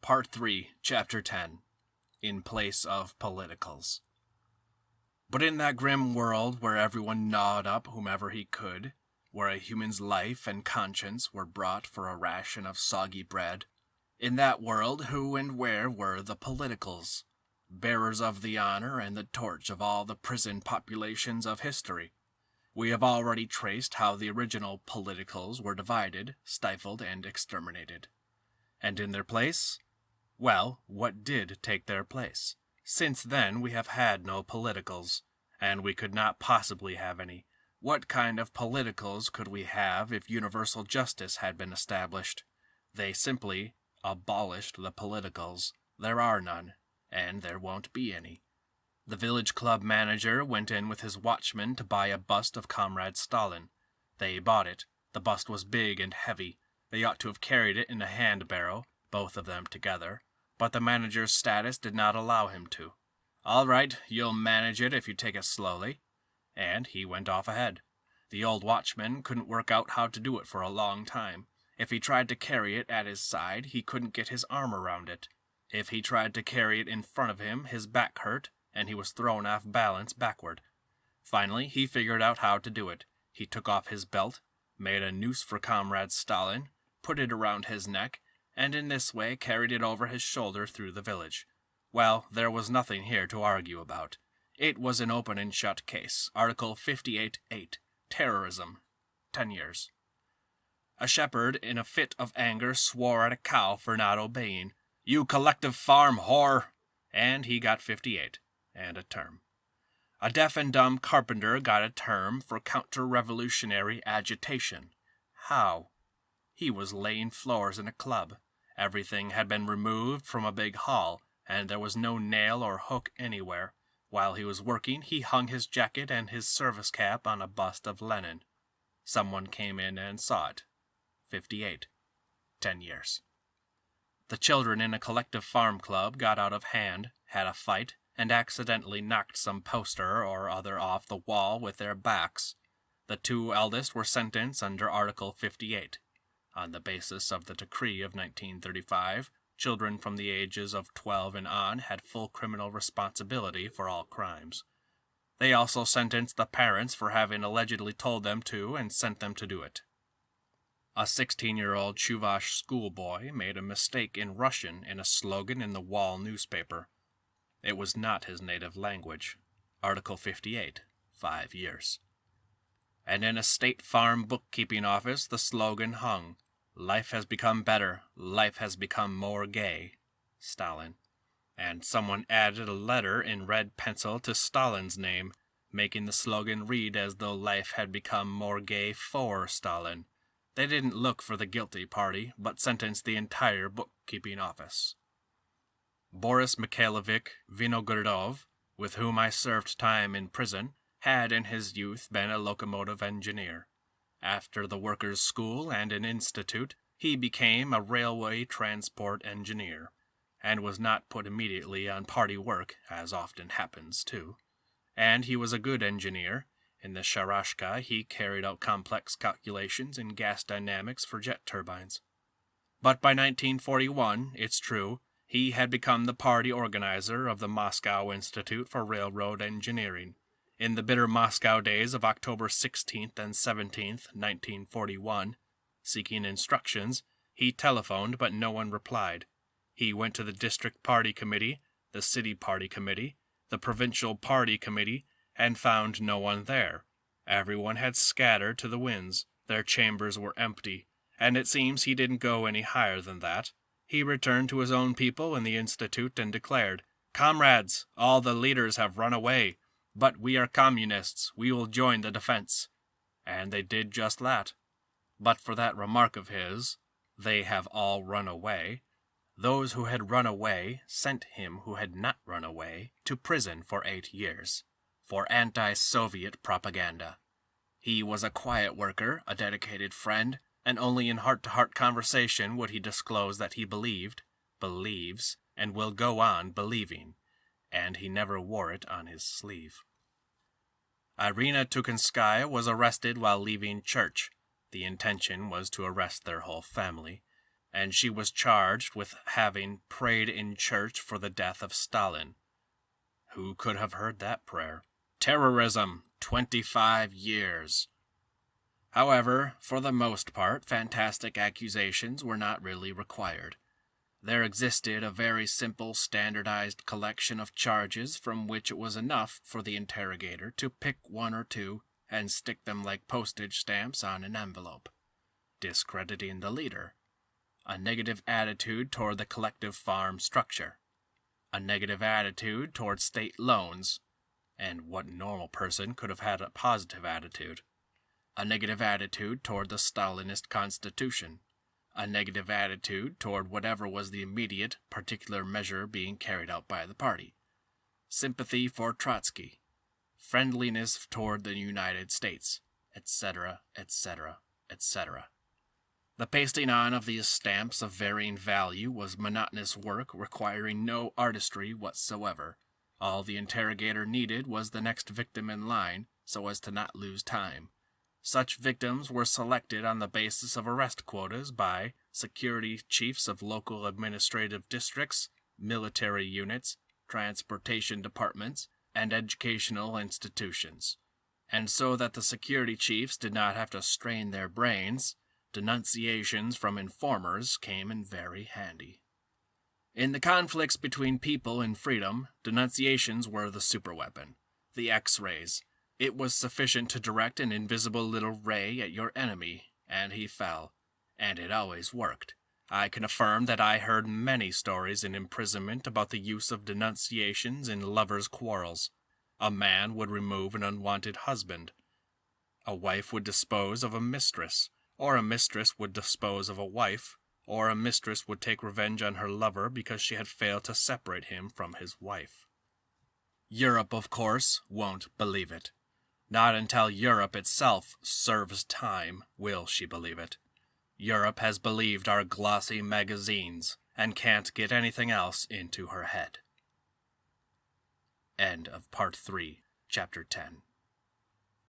Part 3, Chapter 10, In Place of Politicals. But in that grim world where everyone gnawed up whomever he could, where a human's life and conscience were brought for a ration of soggy bread, in that world who and where were the politicals, bearers of the honor and the torch of all the prison populations of history? We have already traced how the original politicals were divided, stifled, and exterminated. And in their place? Well, what did take their place? Since then we have had no politicals, and we could not possibly have any. What kind of politicals could we have if universal justice had been established? They simply abolished the politicals. There are none, and there won't be any. The village club manager went in with his watchman to buy a bust of Comrade Stalin. They bought it. The bust was big and heavy. They ought to have carried it in a hand-barrow, both of them together, but the manager's status did not allow him to. "All right, you'll manage it if you take it slowly." And he went off ahead. The old watchman couldn't work out how to do it for a long time. If he tried to carry it at his side, he couldn't get his arm around it. If he tried to carry it in front of him, his back hurt, and he was thrown off balance backward. Finally, he figured out how to do it. He took off his belt, made a noose for Comrade Stalin, put it around his neck, and in this way carried it over his shoulder through the village. Well, there was nothing here to argue about. It was an open and shut case. Article 58.8. Terrorism. 10 years. A shepherd in a fit of anger swore at a cow for not obeying. "You collective farm whore!" And he got 58, and a term. A deaf and dumb carpenter got a term for counter-revolutionary agitation. How? He was laying floors in a club. Everything had been removed from a big hall, and there was no nail or hook anywhere. While he was working, he hung his jacket and his service cap on a bust of Lenin. Someone came in and saw it. 58. 10 years. The children in a collective farm club got out of hand, had a fight, and accidentally knocked some poster or other off the wall with their backs. The two eldest were sentenced under Article 58. On the basis of the decree of 1935, children from the ages of 12 and on had full criminal responsibility for all crimes. They also sentenced the parents for having allegedly told them to and sent them to do it. A 16-year-old Chuvash schoolboy made a mistake in Russian in a slogan in the wall newspaper. It was not his native language. Article 58, 5 years. And in a state farm bookkeeping office the slogan hung, "Life has become better, life has become more gay." Stalin. And someone added a letter in red pencil to Stalin's name, making the slogan read as though life had become more gay for Stalin. They didn't look for the guilty party, but sentenced the entire bookkeeping office. Boris Mikhailovich Vinogradov, with whom I served time in prison, had in his youth been a locomotive engineer. After the workers' school and an institute, he became a railway transport engineer, and was not put immediately on party work, as often happens too. And he was a good engineer. In the Sharashka, he carried out complex calculations in gas dynamics for jet turbines. But by 1941, it's true, he had become the party organizer of the Moscow Institute for Railroad Engineering. In the bitter Moscow days of October 16th and 17th, 1941, seeking instructions, he telephoned, but no one replied. He went to the district party committee, the city party committee, the provincial party committee, and found no one there. Everyone had scattered to the winds. Their chambers were empty, and it seems he didn't go any higher than that. He returned to his own people in the institute and declared, "Comrades, all the leaders have run away, but we are communists. We will join the defense." And they did just that. But for that remark of his, "They have all run away," those who had run away sent him who had not run away to prison for 8 years. For anti-Soviet propaganda. He was a quiet worker, a dedicated friend, and only in heart-to-heart conversation would he disclose that he believed, believes, and will go on believing, and he never wore it on his sleeve. Irina Tukinskaya was arrested while leaving church. The intention was to arrest their whole family, and she was charged with having prayed in church for the death of Stalin. Who could have heard that prayer? Terrorism, 25 years. However, for the most part, fantastic accusations were not really required. There existed a very simple, standardized collection of charges from which it was enough for the interrogator to pick one or two and stick them like postage stamps on an envelope. Discrediting the leader. A negative attitude toward the collective farm structure. A negative attitude toward state loans. And what normal person could have had a positive attitude? A negative attitude toward the Stalinist constitution. A negative attitude toward whatever was the immediate, particular measure being carried out by the party. Sympathy for Trotsky. Friendliness toward the United States, etc., etc., etc. The pasting on of these stamps of varying value was monotonous work requiring no artistry whatsoever. All the interrogator needed was the next victim in line, so as to not lose time. Such victims were selected on the basis of arrest quotas by security chiefs of local administrative districts, military units, transportation departments, and educational institutions. And so that the security chiefs did not have to strain their brains, denunciations from informers came in very handy. In the conflicts between people and freedom, denunciations were the superweapon, the X-rays. It was sufficient to direct an invisible little ray at your enemy, and he fell. And it always worked. I can affirm that I heard many stories in imprisonment about the use of denunciations in lovers' quarrels. A man would remove an unwanted husband. A wife would dispose of a mistress, or a mistress would dispose of a wife, or a mistress would take revenge on her lover because she had failed to separate him from his wife. Europe, of course, won't believe it. Not until Europe itself serves time will she believe it. Europe has believed our glossy magazines and can't get anything else into her head. End of Part 3, Chapter 10.